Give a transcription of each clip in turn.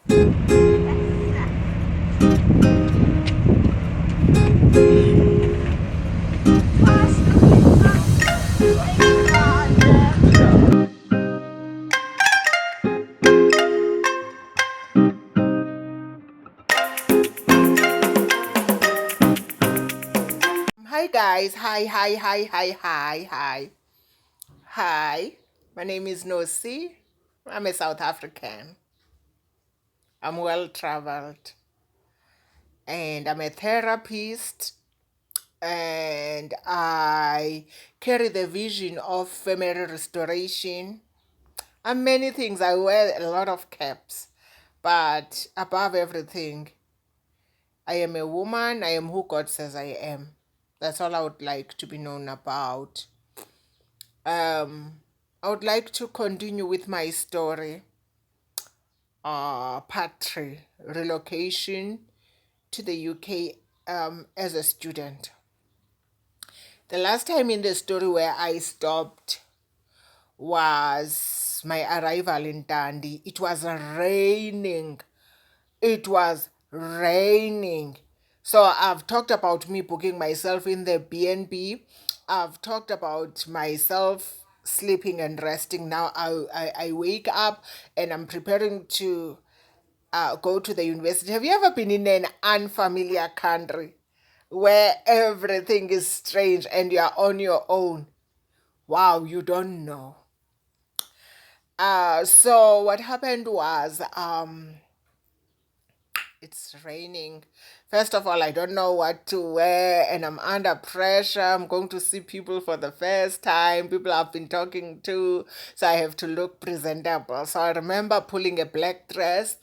Hi guys, hi. My name is Nosi. I'm a South African. I'm well traveled and I'm a therapist, and I carry the vision of family restoration and many things. I wear a lot of caps, but above everything, I am a woman. I am who God says I am. That's all I would like to be known about. I would like to continue with my story, part three, relocation to the UK as a student. The last time in the story where I stopped was my arrival in Dundee. It was raining. It was raining. So I've talked about me booking myself in the B&B. I've talked about myself sleeping and resting. Now I wake up and I'm preparing to go to the university. Have you ever been in an unfamiliar country where everything is strange and you're on your own? Wow, you don't know. So what happened was it's raining. First of all, I don't know what to wear and I'm under pressure. I'm going to see people for the first time, people I've been talking to, so I have to look presentable. So I remember pulling a black dress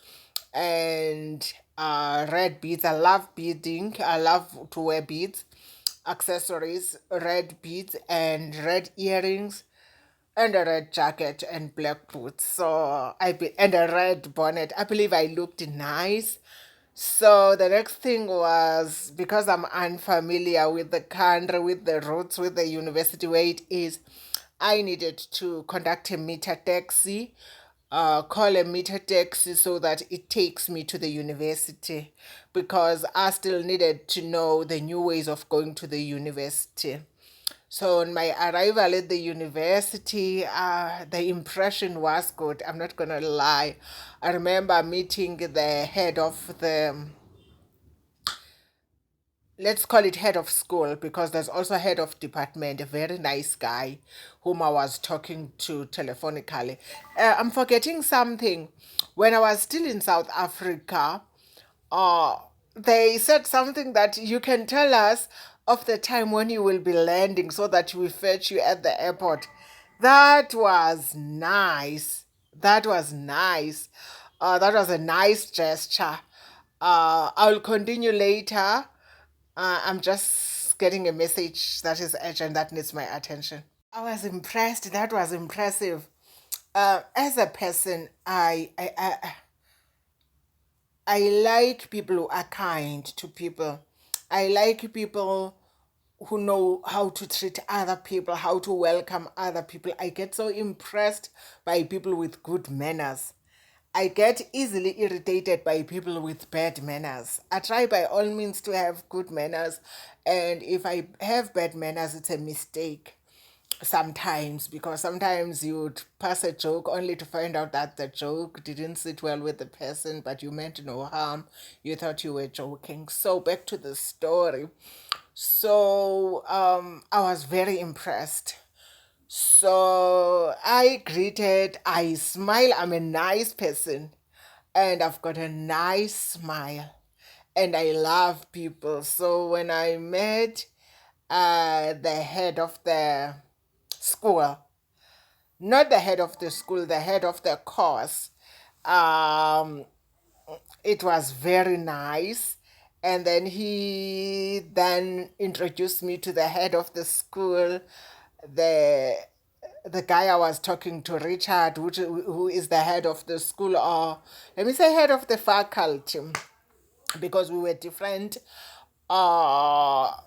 and red beads. I love beading. I love to wear beads, accessories, red beads and red earrings and a red jacket and black boots. And a red bonnet. I believe I looked nice. So the next thing was, because I'm unfamiliar with the country, with the routes, with the university where it is, I needed to conduct a meter taxi, call a meter taxi so that it takes me to the university, because I still needed to know the new ways of going to the university. So on my arrival at the university, the impression was good. I'm not gonna lie. I remember meeting the head of the, let's call it head of school, because there's also head of department, a very nice guy whom I was talking to telephonically. I'm forgetting something. When I was still in South Africa, uh, they said something that you can tell us of the time when you will be landing so that we fetch you at the airport. That was nice. That was nice. That was a nice gesture. I'll continue later. I'm just getting a message that is urgent that needs my attention. I was impressed. That was impressive. As a person, I like people who are kind to people. I like people who know how to treat other people, how to welcome other people. I get so impressed by people with good manners. I get easily irritated by people with bad manners. I try by all means to have good manners, and if I have bad manners, it's a mistake sometimes, because sometimes you would pass a joke only to find out that the joke didn't sit well with the person, but you meant no harm. You thought you were joking. So back to the story. So I was very impressed. So I greeted, I smile. I'm a nice person and I've got a nice smile and I love people. So when I met the head of the school, not the head of the school, the head of the course, um, it was very nice. And then he then introduced me to the head of the school, the the guy I was talking to, Richard, who is the head of the school, or let me say head of the faculty, because we were different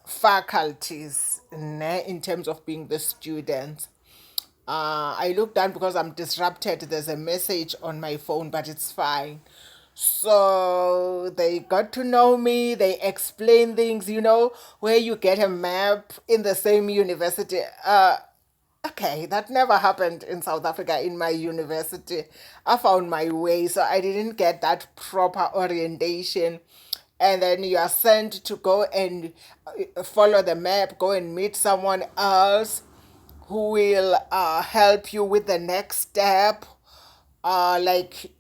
faculties in terms of being the students. I looked down because I'm disrupted. There's a message on my phone, but it's fine. So they got to know me, they explain things, where you get a map in the same university. Okay, that never happened in South Africa in my university. I found my way, so I didn't get that proper orientation. And then you are sent to go and follow the map, go and meet someone else who will help you with the next step, like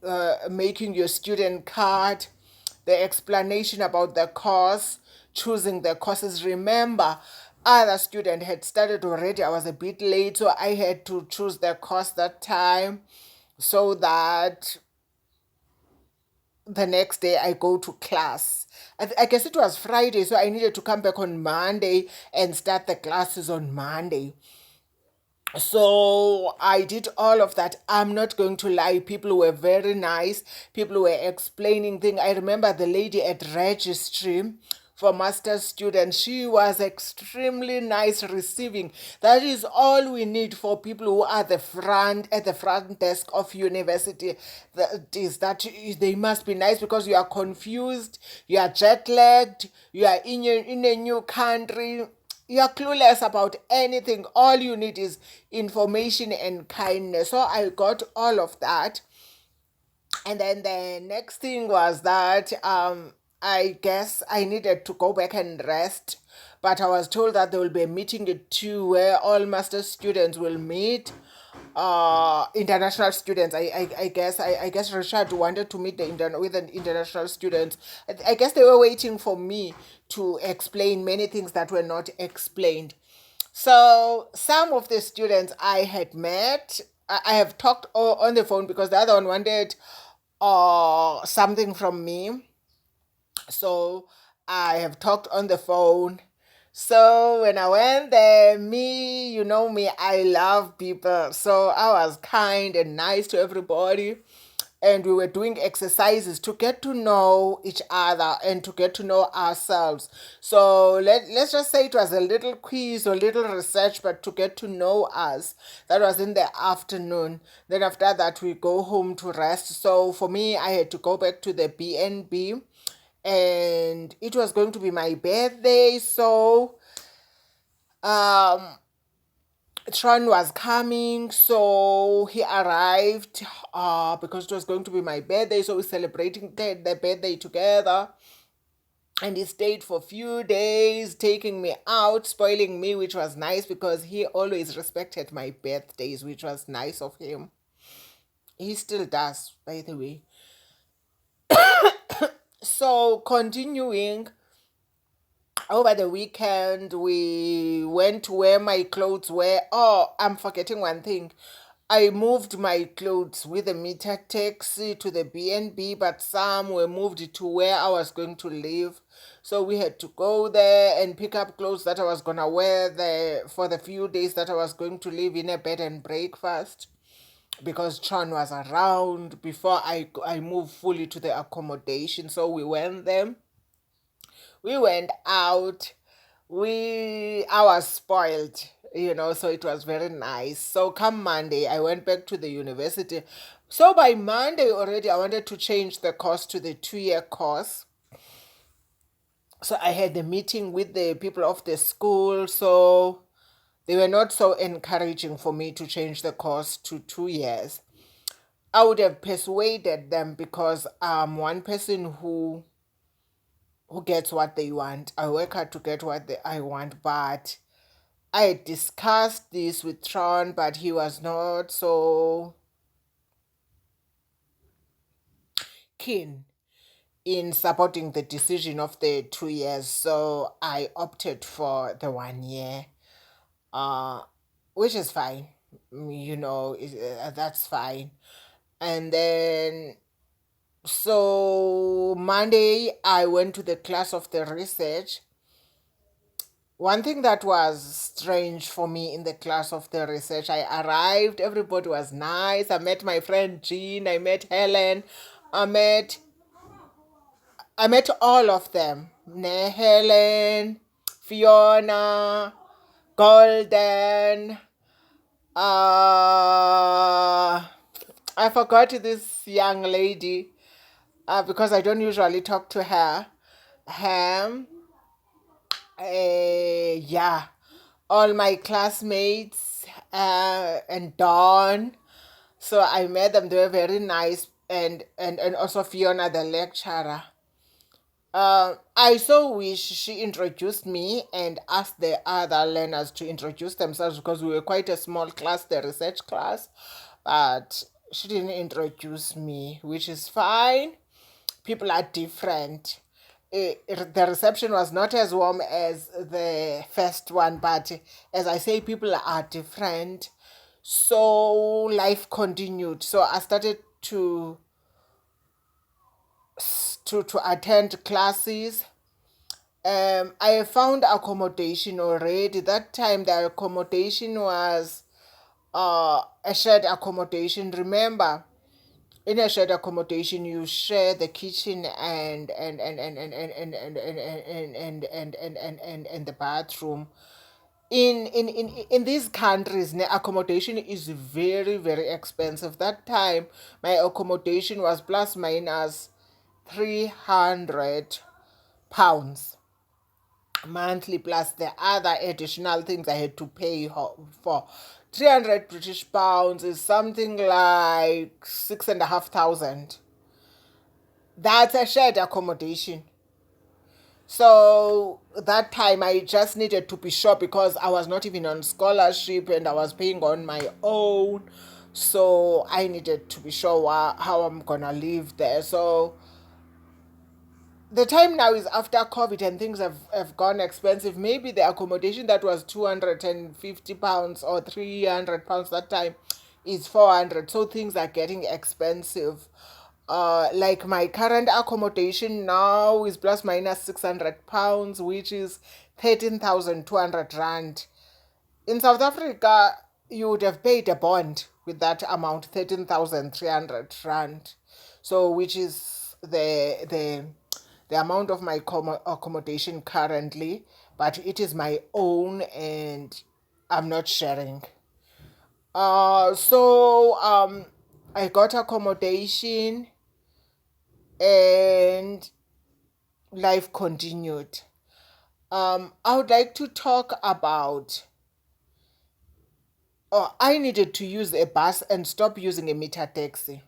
making your student card, the explanation about the course, choosing the courses. Remember, other student had started already. I was a bit late, so I had to choose the course that time so that the next day I go to class. I guess it was Friday, so I needed to come back on Monday and start the classes on Monday. So I did all of that. I'm not going to lie. People were very nice. People were explaining things. I remember the lady at registry for master's students. She was extremely nice receiving. That is all we need for people who are at the front desk of university. That is that they must be nice because you are confused, you are jet lagged, you are in a new country, you're clueless about anything. All you need is information and kindness. So I got all of that. And then the next thing was that I guess I needed to go back and rest. But I was told that there will be a meeting at 2 where all master's students will meet. International students. I guess Richard wanted to meet with the international students. I guess they were waiting for me to explain many things that were not explained. So some of the students I had met, I have talked on the phone because the other one wanted something from me. So I have talked on the phone. So when I went there, me, you know me, I love people. So I was kind and nice to everybody. And we were doing exercises to get to know each other and to get to know ourselves. So let's just say it was a little quiz or little research, but to get to know us. That was in the afternoon. Then after that, we go home to rest. So for me, I had to go back to the BNB, and it was going to be my birthday. So um Tron was coming, so he arrived because it was going to be my birthday, so we're celebrating the birthday together. And he stayed for a few days, taking me out, spoiling me, which was nice because he always respected my birthdays, which was nice of him. He still does, by the way. So, continuing, over the weekend, we went to where my clothes were. Oh, I'm forgetting one thing. I moved my clothes with a meter taxi to the B&B, but some were moved to where I was going to live. So we had to go there and pick up clothes that I was going to wear there for the few days that I was going to live in a bed and breakfast, because Tron was around before I moved fully to the accommodation. So we went there. We went out. I was spoiled, so it was very nice. So come Monday, I went back to the university. So by Monday already, I wanted to change the course to the 2-year course. So I had a meeting with the people of the school. So they were not so encouraging for me to change the course to 2 years. I would have persuaded them because I'm one person who gets what they want. I work hard to get what I want, but I had discussed this with Tron, but he was not so keen in supporting the decision of the 2 years. So I opted for the 1 year, uh, which is fine. That's fine. And then, so Monday, I went to the class of the research. One thing that was strange for me in the class of the research, I arrived, everybody was nice. I met my friend Jean, I met Helen, I met I met all of them. Helen, Fiona, Golden, I forgot this young lady. because I don't usually talk to her. Ham, yeah, all my classmates and Dawn. So I met them. They were very nice, and also Fiona, the lecturer. I so wish she introduced me and asked the other learners to introduce themselves because we were quite a small class, the research class. But she didn't introduce me, which is fine. People are different. The reception was not as warm as the first one, but as I say, people are different. So life continued. So I started to attend classes. I found accommodation already. That time the accommodation was a shared accommodation. Remember, in a shared accommodation you share the kitchen and the bathroom. In these countries, accommodation is very, very expensive. That time my accommodation was plus minus 300 pounds monthly, plus the other additional things I had to pay for. 300 British pounds is something like 6,500. That's a shared accommodation. So that time I just needed to be sure because I was not even on scholarship and I was paying on my own. So I needed to be sure how I'm gonna live there. So the time now is after COVID and things have gone expensive. Maybe the accommodation that was £250 or £300 that time is 400. So things are getting expensive. Like my current accommodation now is plus minus £600, which is 13,200 rand. In South Africa, you would have paid a bond with that amount, 13,300 rand. So, which is the amount of my accommodation currently, but it is my own and I'm not sharing. I got accommodation and life continued. I would like to talk about. Oh, I needed to use a bus and stop using a meter taxi.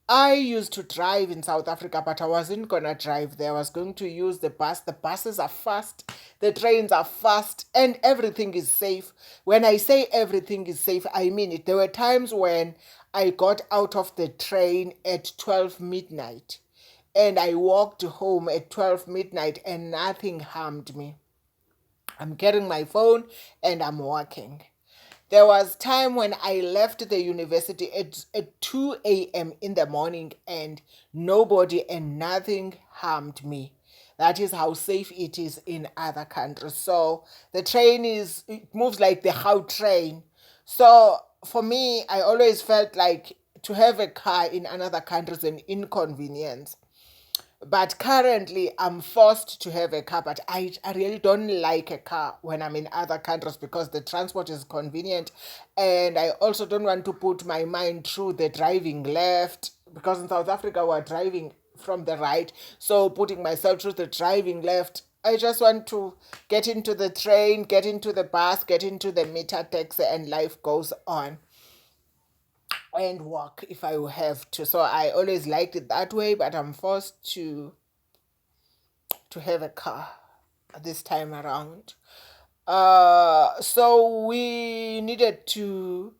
I used to drive in South Africa, but I wasn't gonna drive there. I was going to use the bus. The buses are fast, the trains are fast, and everything is safe. When I say everything is safe, I mean it. There were times when I got out of the train at 12 midnight and I walked home at 12 midnight and nothing harmed me. I'm getting my phone and I'm walking. There was time when I left the university at 2 a.m. in the morning and nobody and nothing harmed me. That is how safe it is in other countries. So the train it moves like the how train. So for me, I always felt like to have a car in another country is an inconvenience. But currently, I'm forced to have a car, but I really don't like a car when I'm in other countries because the transport is convenient. And I also don't want to put my mind through the driving left because in South Africa, we're driving from the right. So putting myself through the driving left, I just want to get into the train, get into the bus, get into the meter taxi, and life goes on and walk if I have to. So I always liked it that way, but I'm forced to have a car this time around. So we needed to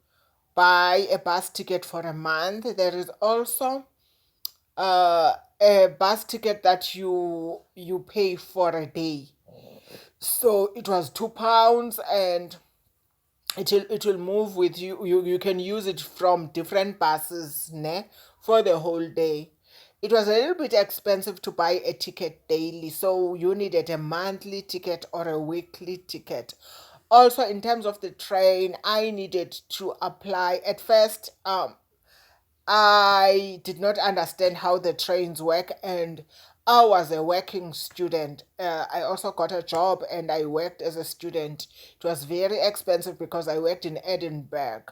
buy a bus ticket for a month. There is also a bus ticket that you pay for a day. So it was £2 and it will move with you. You can use it from different buses for the whole day. It was a little bit expensive to buy a ticket daily, so you needed a monthly ticket or a weekly ticket. Also, in terms of the train, I needed to apply. At first, I did not understand how the trains work, and I was a working student. I also got a job and I worked as a student. It was very expensive because I worked in Edinburgh.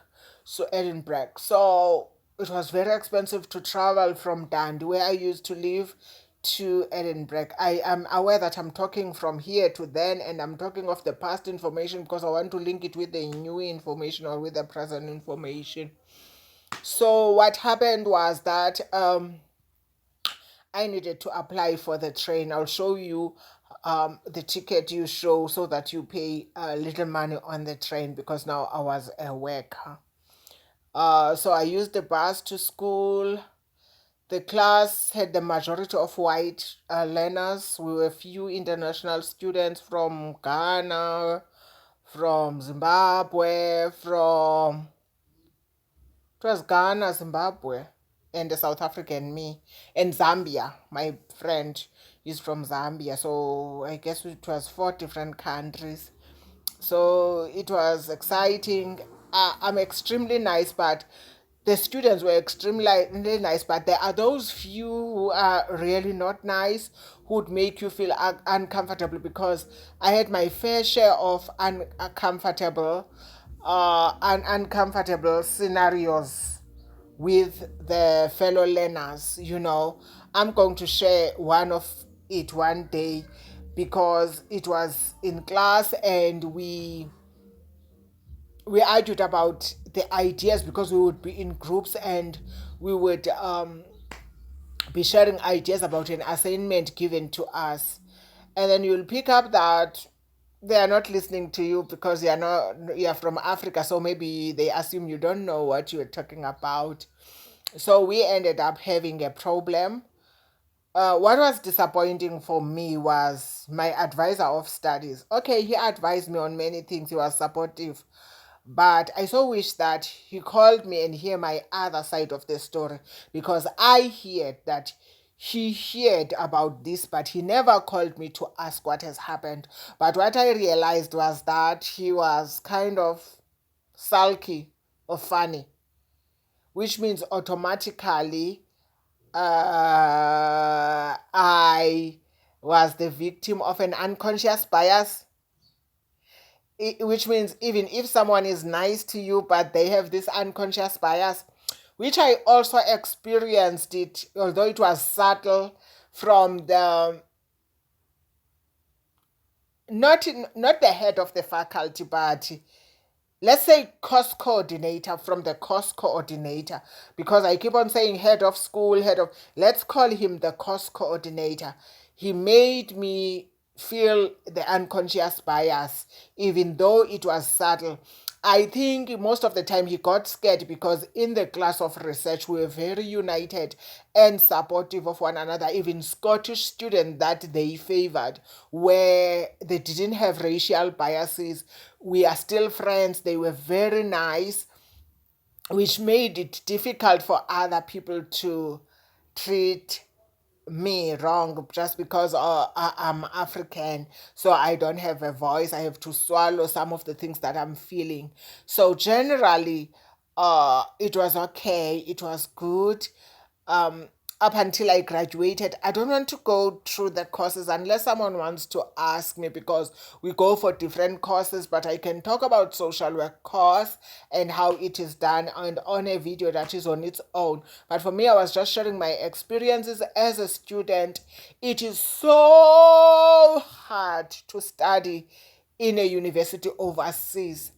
So, Edinburgh. So, it was very expensive to travel from Dundee, where I used to live, to Edinburgh. I am aware that I'm talking from here to then, and I'm talking of the past information because I want to link it with the new information or with the present information. So what happened was that I needed to apply for the train. I'll show you the ticket you show so that you pay a little money on the train because now I was a worker. So I used the bus to school. The class had the majority of white learners. We were few international students from Ghana, from Zimbabwe, from it was Ghana, Zimbabwe, and the South African me, and Zambia. My friend is from Zambia, so I guess it was 4 different countries. So it was exciting. I'm extremely nice, but the students were extremely nice. But there are those few who are really not nice, who would make you feel uncomfortable, because I had my fair share of uncomfortable scenarios with the fellow learners. I'm going to share one of it one day, because it was in class and we argued about the ideas, because we would be in groups and we would be sharing ideas about an assignment given to us, and then you'll pick up that they are not listening to you because you're from Africa, so maybe they assume you don't know what you're talking about. So we ended up having a problem. What was disappointing for me was my advisor of studies. Okay, he advised me on many things, he was supportive, but I so wish that he called me and hear my other side of the story, because I heard that he heard about this, but he never called me to ask what has happened. But what I realized was that he was kind of sulky or funny, which means automatically I was the victim of an unconscious bias, which means even if someone is nice to you, but they have this unconscious bias, which I also experienced it, although it was subtle, from the not the head of the faculty, but let's say course coordinator, from the course coordinator, because I keep on saying head of school, let's call him the course coordinator. He made me feel the unconscious bias, even though it was subtle. I think most of the time he got scared, because in the class of research we were very united and supportive of one another. Even Scottish students that they favored, where they didn't have racial biases, we are still friends. They were very nice, which made it difficult for other people to treat me wrong just because I'm African, so I don't have a voice. I have to swallow some of the things that I'm feeling. So generally, it was okay. It was good. Um, Up until I graduated, I don't want to go through the courses unless someone wants to ask me, because we go for different courses. But I can talk about social work course and how it is done, and on a video that is on its own. But for me, I was just sharing my experiences as a student. It is so hard to study in a university overseas.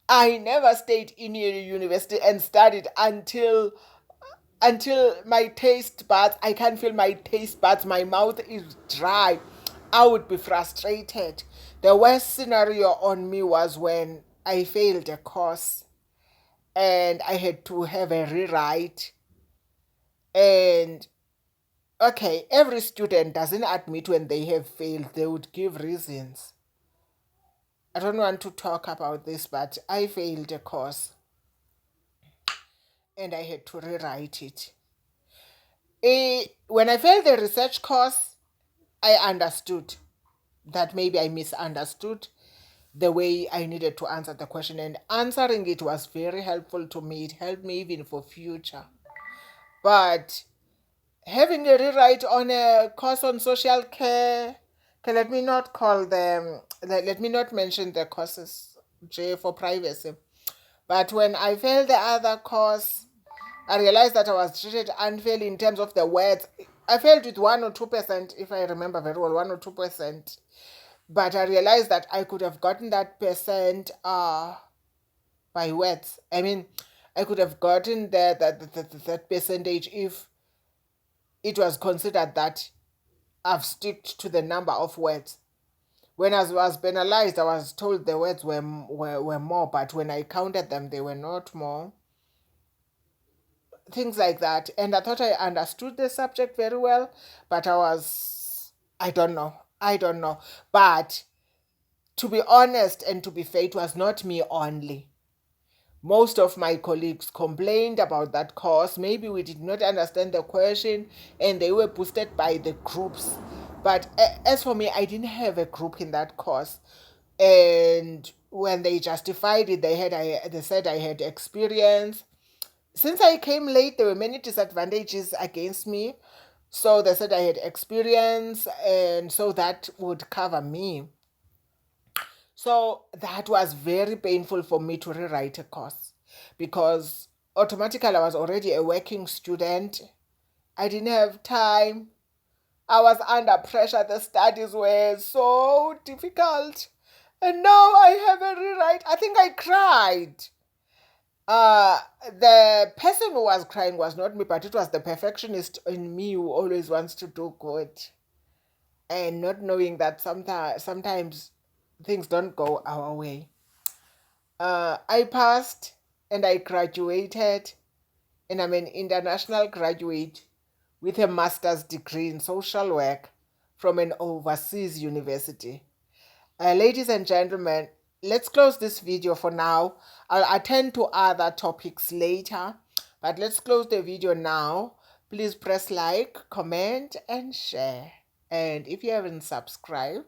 I never stayed in a university and studied until my taste buds, I can't feel my taste buds, my mouth is dry. I would be frustrated. The worst scenario on me was when I failed a course and I had to have a rewrite. And okay, every student doesn't admit when they have failed, they would give reasons. I don't want to talk about this, but I failed a course and I had to rewrite it. When I failed the research course, I understood that maybe I misunderstood the way I needed to answer the question, and answering it was very helpful to me. It helped me even for future. But having a rewrite on a course on social care, okay, let me not call them, let me not mention the courses, J, for privacy. But when I failed the other course, I realized that I was treated unfairly in terms of the words. I failed with 1 or 2%, if I remember very well, 1 or 2%. But I realized that I could have gotten that percent by words. I mean, I could have gotten that percentage if it was considered that I've stuck to the number of words. When I was penalized, I was told the words were more, but when I counted them, they were not more. Things like that. And I thought I understood the subject very well, but I don't know. I don't know. But to be honest and to be fair, it was not me only. Most of my colleagues complained about that course. Maybe we did not understand the question and they were boosted by the groups. But as for me, I didn't have a group in that course. And when they justified it, they said I had experience. Since I came late, there were many disadvantages against me. So they said I had experience, and so that would cover me. So that was very painful for me to rewrite a course because automatically I was already a working student. I didn't have time. I was under pressure. The studies were so difficult. And now I have a rewrite. I think I cried. Uh, the person who was crying was not me, but it was the perfectionist in me who always wants to do good and not knowing that sometimes things don't go our way. I passed and I graduated, and I'm an international graduate with a master's degree in social work from an overseas university. Ladies and gentlemen, let's close this video for now. I'll attend to other topics later, but let's close the video now. Please press like, comment, and share. And if you haven't subscribed,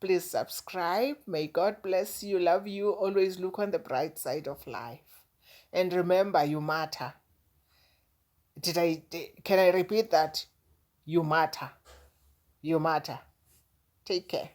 please subscribe. May God bless you, love you. Always look on the bright side of life. And remember, you matter. Can I repeat that? You matter. You matter. Take care.